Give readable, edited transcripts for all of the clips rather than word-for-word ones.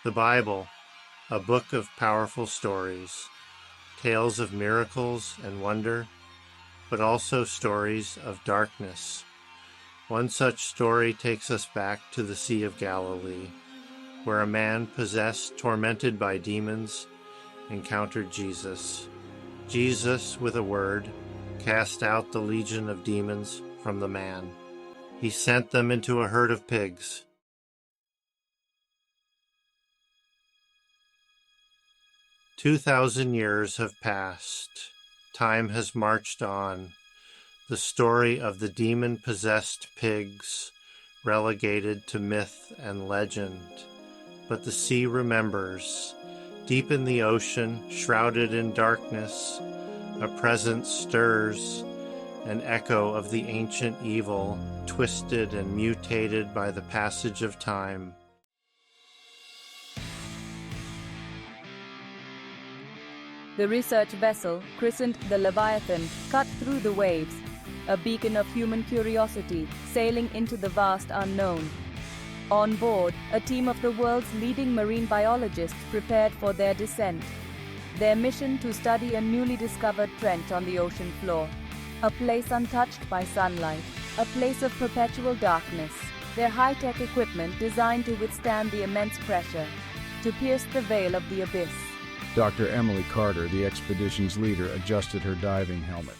The Bible, a book of powerful stories, tales of miracles and wonder, but also stories of darkness. One such story takes us back to the Sea of Galilee, where a man possessed, tormented by demons, encountered Jesus. Jesus, with a word, cast out the legion of demons from the man. He sent them into a herd of pigs. "2,000 years have passed. Time has marched on. The story of the demon-possessed pigs, relegated to myth and legend. But the sea remembers. Deep in the ocean, shrouded in darkness, a presence stirs, an echo of the ancient evil, twisted and mutated by the passage of time. The research vessel, christened the Leviathan, cut through the waves, a beacon of human curiosity sailing into the vast unknown. On board, a team of the world's leading marine biologists prepared for their descent. Their mission to study a newly discovered trench on the ocean floor, a place untouched by sunlight, a place of perpetual darkness. Their high-tech equipment designed to withstand the immense pressure, to pierce the veil of the abyss. Dr. Emily Carter, the expedition's leader, adjusted her diving helmet.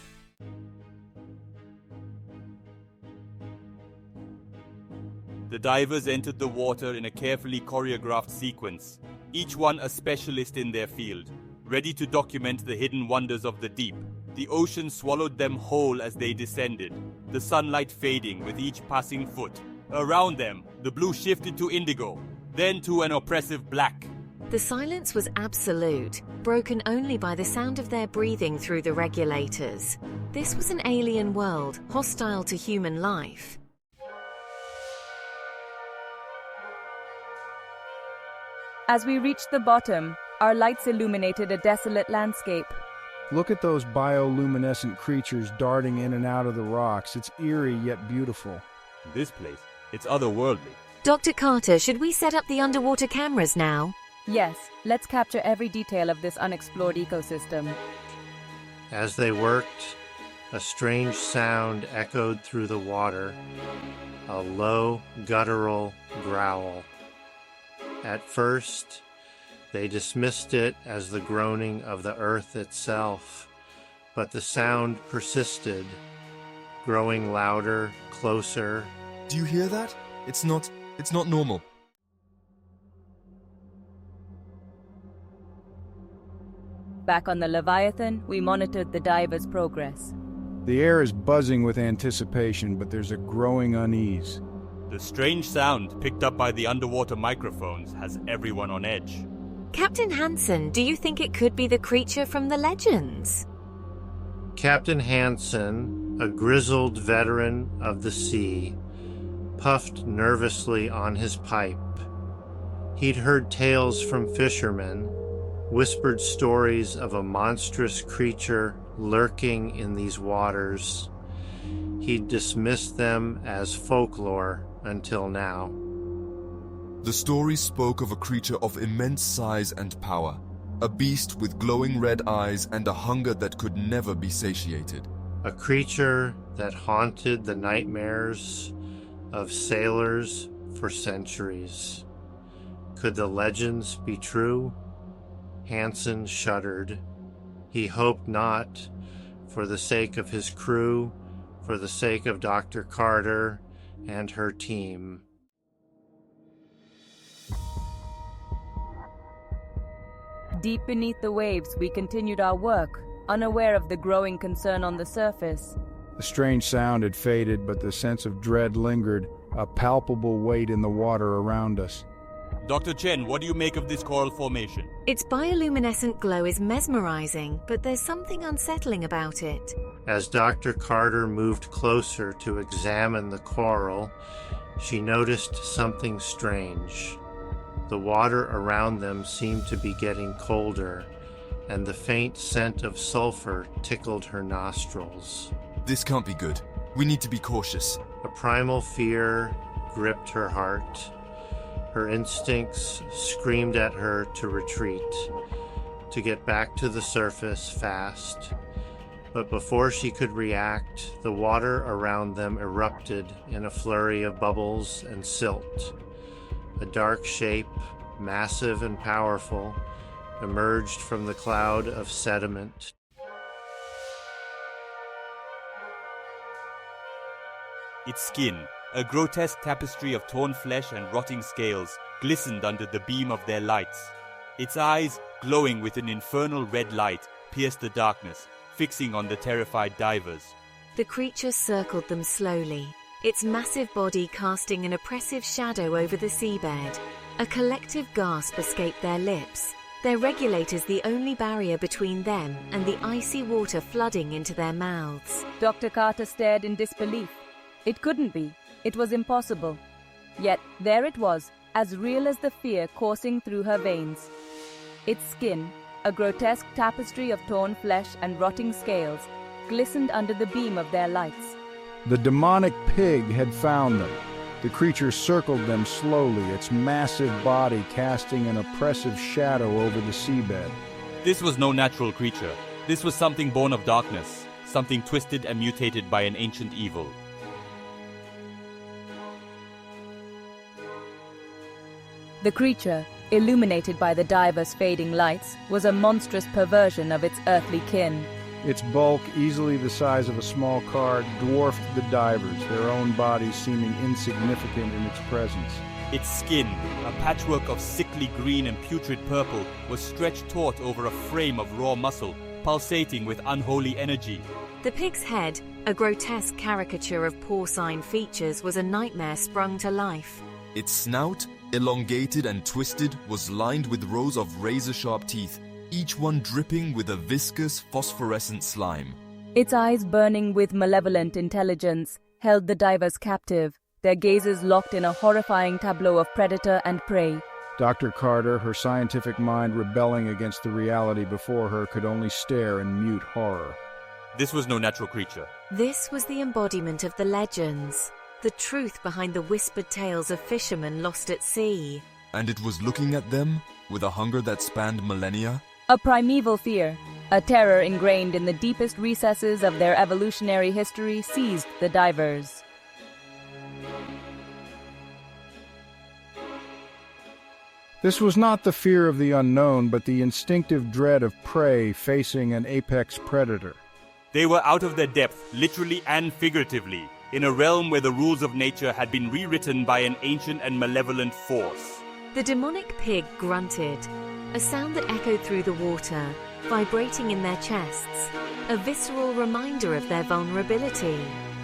The divers entered the water in a carefully choreographed sequence, each one a specialist in their field, ready to document the hidden wonders of the deep. The ocean swallowed them whole as they descended, the sunlight fading with each passing foot. Around them, the blue shifted to indigo, then to an oppressive black. The silence was absolute, broken only by the sound of their breathing through the regulators. This was an alien world, hostile to human life. As we reached the bottom, our lights illuminated a desolate landscape. Look at those bioluminescent creatures darting in and out of the rocks. It's eerie yet beautiful. This place, it's otherworldly. Dr. Carter, should we set up the underwater cameras now? Yes, let's capture every detail of this unexplored ecosystem. As they worked, a strange sound echoed through the water, a low, guttural growl. At first, they dismissed it as the groaning of the earth itself, but the sound persisted, growing louder, closer. Do you hear that? It's not normal. Back on the Leviathan, we monitored the divers' progress. The air is buzzing with anticipation, but there's a growing unease. The strange sound picked up by the underwater microphones has everyone on edge. Captain Hansen, do you think it could be the creature from the legends? Captain Hansen, a grizzled veteran of the sea, puffed nervously on his pipe. He'd heard tales from fishermen, whispered stories of a monstrous creature lurking in these waters. He'd dismissed them as folklore until now. The story spoke of a creature of immense size and power, a beast with glowing red eyes and a hunger that could never be satiated. A creature that haunted the nightmares of sailors for centuries. Could the legends be true? Hansen shuddered. He hoped not, for the sake of his crew, for the sake of Dr. Carter and her team. Deep beneath the waves, we continued our work, unaware of the growing concern on the surface. The strange sound had faded, but the sense of dread lingered, a palpable weight in the water around us. Dr. Chen, what do you make of this coral formation? Its bioluminescent glow is mesmerizing, but there's something unsettling about it. As Dr. Carter moved closer to examine the coral, she noticed something strange. The water around them seemed to be getting colder, and the faint scent of sulfur tickled her nostrils. This can't be good. We need to be cautious. A primal fear gripped her heart. Her instincts screamed at her to retreat, to get back to the surface fast. But before she could react, the water around them erupted in a flurry of bubbles and silt. A dark shape, massive and powerful, emerged from the cloud of sediment. Its skin, a grotesque tapestry of torn flesh and rotting scales, glistened under the beam of their lights. Its eyes, glowing with an infernal red light, pierced the darkness, fixing on the terrified divers. The creature circled them slowly, its massive body casting an oppressive shadow over the seabed. A collective gasp escaped their lips, their regulators the only barrier between them and the icy water flooding into their mouths. Dr. Carter stared in disbelief. It couldn't be. It was impossible. Yet there it was, as real as the fear coursing through her veins. Its skin, a grotesque tapestry of torn flesh and rotting scales, glistened under the beam of their lights. The demonic pig had found them. The creature circled them slowly, its massive body casting an oppressive shadow over the seabed. This was no natural creature. This was something born of darkness, something twisted and mutated by an ancient evil. The creature, illuminated by the divers' fading lights, was a monstrous perversion of its earthly kin. Its bulk, easily the size of a small car, dwarfed the divers, their own bodies seeming insignificant in its presence. Its skin, a patchwork of sickly green and putrid purple, was stretched taut over a frame of raw muscle, pulsating with unholy energy. The pig's head, a grotesque caricature of porcine features, was a nightmare sprung to life. Its snout, elongated and twisted, was lined with rows of razor-sharp teeth, each one dripping with a viscous, phosphorescent slime. Its eyes, burning with malevolent intelligence, held the divers captive, their gazes locked in a horrifying tableau of predator and prey. Dr. Carter, her scientific mind rebelling against the reality before her, could only stare in mute horror. This was no natural creature. This was the embodiment of the legends, the truth behind the whispered tales of fishermen lost at sea. And it was looking at them with a hunger that spanned millennia. A primeval fear, a terror ingrained in the deepest recesses of their evolutionary history, seized the divers. This was not the fear of the unknown, but the instinctive dread of prey facing an apex predator. They were out of their depth, literally and figuratively, in a realm where the rules of nature had been rewritten by an ancient and malevolent force. The demonic pig grunted, a sound that echoed through the water, vibrating in their chests, a visceral reminder of their vulnerability.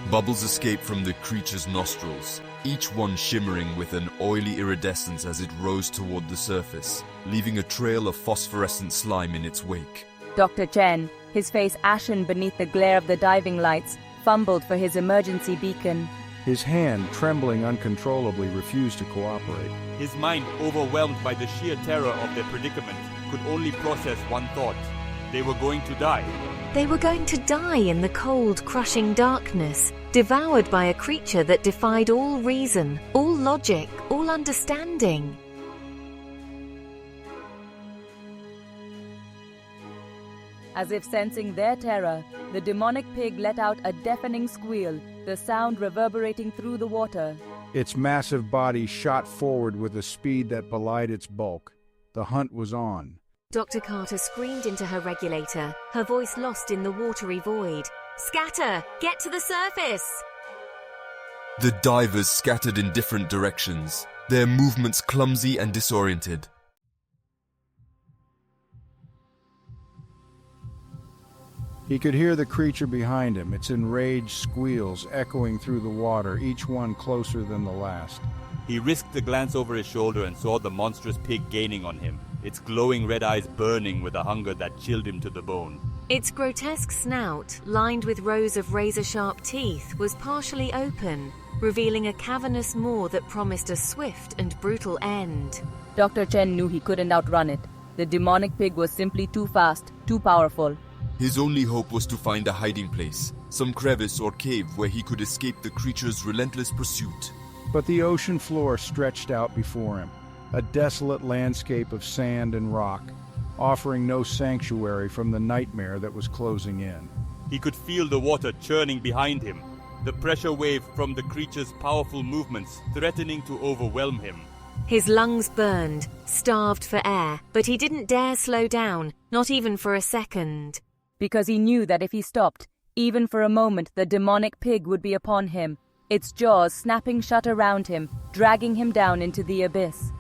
Bubbles escaped from the creature's nostrils, each one shimmering with an oily iridescence as it rose toward the surface, leaving a trail of phosphorescent slime in its wake. Dr. Chen, his face ashen beneath the glare of the diving lights, fumbled for his emergency beacon. His hand, trembling uncontrollably, refused to cooperate. His mind, overwhelmed by the sheer terror of their predicament, could only process one thought. They were going to die. They were going to die in the cold, crushing darkness, devoured by a creature that defied all reason, all logic, all understanding. As if sensing their terror, the demonic pig let out a deafening squeal, the sound reverberating through the water. Its massive body shot forward with a speed that belied its bulk. The hunt was on. Dr. Carter screamed into her regulator, her voice lost in the watery void. "Scatter! Get to the surface!" The divers scattered in different directions, their movements clumsy and disoriented. He could hear the creature behind him, its enraged squeals echoing through the water, each one closer than the last. He risked a glance over his shoulder and saw the monstrous pig gaining on him, its glowing red eyes burning with a hunger that chilled him to the bone. Its grotesque snout, lined with rows of razor-sharp teeth, was partially open, revealing a cavernous maw that promised a swift and brutal end. Dr. Chen knew he couldn't outrun it. The demonic pig was simply too fast, too powerful. His only hope was to find a hiding place, some crevice or cave where he could escape the creature's relentless pursuit. But the ocean floor stretched out before him. a desolate landscape of sand and rock, offering no sanctuary from the nightmare that was closing in. He could feel the water churning behind him, the pressure wave from the creature's powerful movements threatening to overwhelm him. His lungs burned, starved for air, but he didn't dare slow down, not even for a second. Because he knew that if he stopped, even for a moment, the demonic pig would be upon him, its jaws snapping shut around him, dragging him down into the abyss.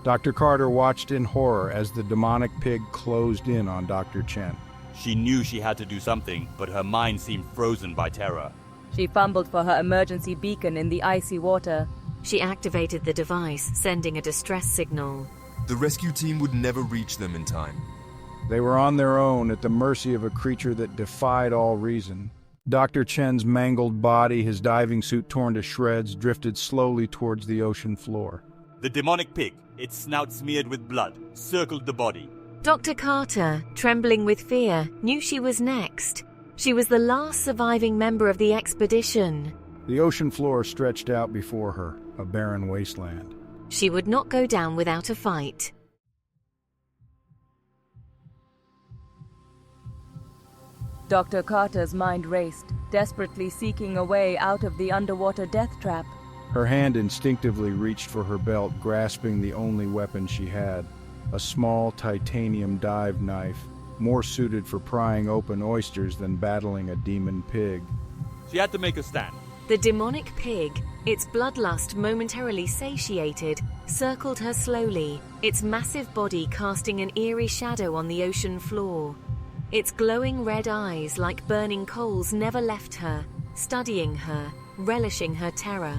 Dr. Carter watched in horror as the demonic pig closed in on Dr. Chen. She knew she had to do something, but her mind seemed frozen by terror. She fumbled for her emergency beacon in the icy water. She activated the device, sending a distress signal. The rescue team would never reach them in time. They were on their own at the mercy of a creature that defied all reason. Dr. Chen's mangled body, his diving suit torn to shreds, drifted slowly towards the ocean floor. The demonic pig, its snout smeared with blood, circled the body. Dr. Carter, trembling with fear, knew she was next. She was the last surviving member of the expedition. The ocean floor stretched out before her, a barren wasteland. She would not go down without a fight. Dr. Carter's mind raced, desperately seeking a way out of the underwater death trap. Her hand instinctively reached for her belt, grasping the only weapon she had, a small titanium dive knife, more suited for prying open oysters than battling a demon pig. She had to make a stand. The demonic pig, its bloodlust momentarily satiated, circled her slowly, its massive body casting an eerie shadow on the ocean floor. Its glowing red eyes, like burning coals, never left her, studying her, relishing her terror.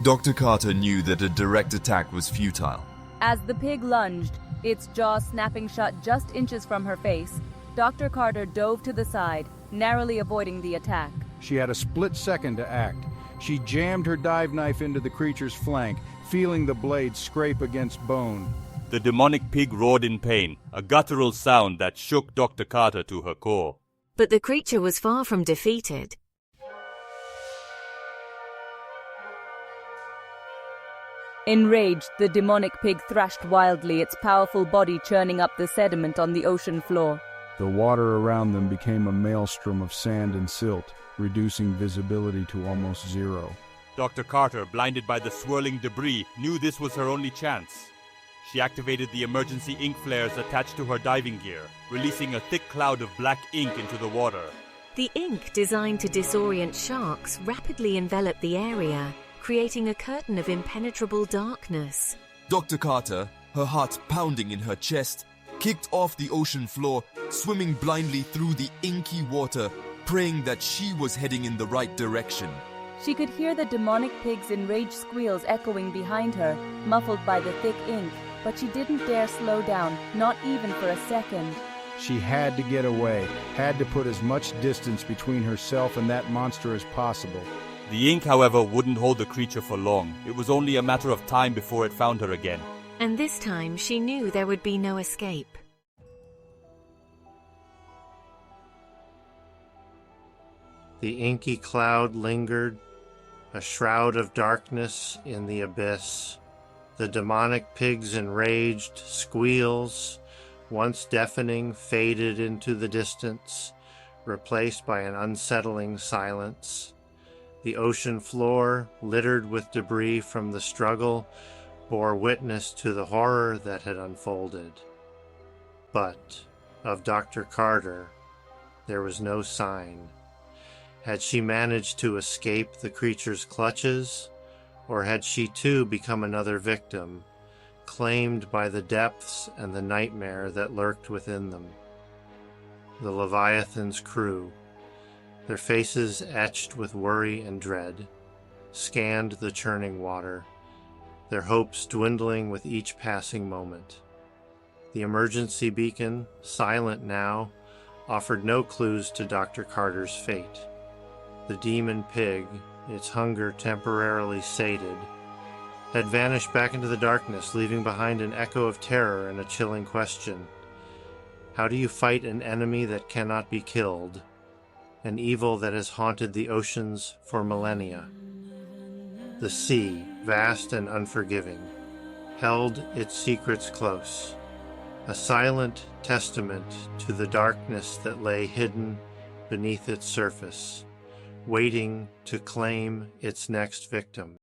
Dr. Carter knew that a direct attack was futile. As the pig lunged, its jaws snapping shut just inches from her face, Dr. Carter dove to the side, narrowly avoiding the attack. She had a split second to act. She jammed her dive knife into the creature's flank, feeling the blade scrape against bone. The demonic pig roared in pain, a guttural sound that shook Dr. Carter to her core. But the creature was far from defeated. Enraged, the demonic pig thrashed wildly, its powerful body churning up the sediment on the ocean floor. The water around them became a maelstrom of sand and silt, reducing visibility to almost zero. Dr. Carter, blinded by the swirling debris, knew this was her only chance. She activated the emergency ink flares attached to her diving gear, releasing a thick cloud of black ink into the water. The ink, designed to disorient sharks, rapidly enveloped the area, creating a curtain of impenetrable darkness. Dr. Carter, her heart pounding in her chest, kicked off the ocean floor, swimming blindly through the inky water, praying that she was heading in the right direction. She could hear the demonic pig's enraged squeals echoing behind her, muffled by the thick ink, but she didn't dare slow down, not even for a second. She had to get away, had to put as much distance between herself and that monster as possible. The ink, however, wouldn't hold the creature for long. It was only a matter of time before it found her again. And this time she knew there would be no escape. The inky cloud lingered, a shroud of darkness in the abyss. The demonic pig's enraged squeals, once deafening, faded into the distance, replaced by an unsettling silence. The ocean floor, littered with debris from the struggle, bore witness to the horror that had unfolded. But of Dr. Carter, there was no sign. Had she managed to escape the creature's clutches, or had she too become another victim, claimed by the depths and the nightmare that lurked within them? The Leviathan's crew, their faces etched with worry and dread, scanned the churning water, their hopes dwindling with each passing moment. The emergency beacon, silent now, offered no clues to Dr. Carter's fate. The demon pig, its hunger temporarily sated, had vanished back into the darkness, leaving behind an echo of terror and a chilling question. How do you fight an enemy that cannot be killed? An evil that has haunted the oceans for millennia. The sea, vast and unforgiving. held its secrets close, a silent testament to the darkness that lay hidden beneath its surface, waiting to claim its next victim.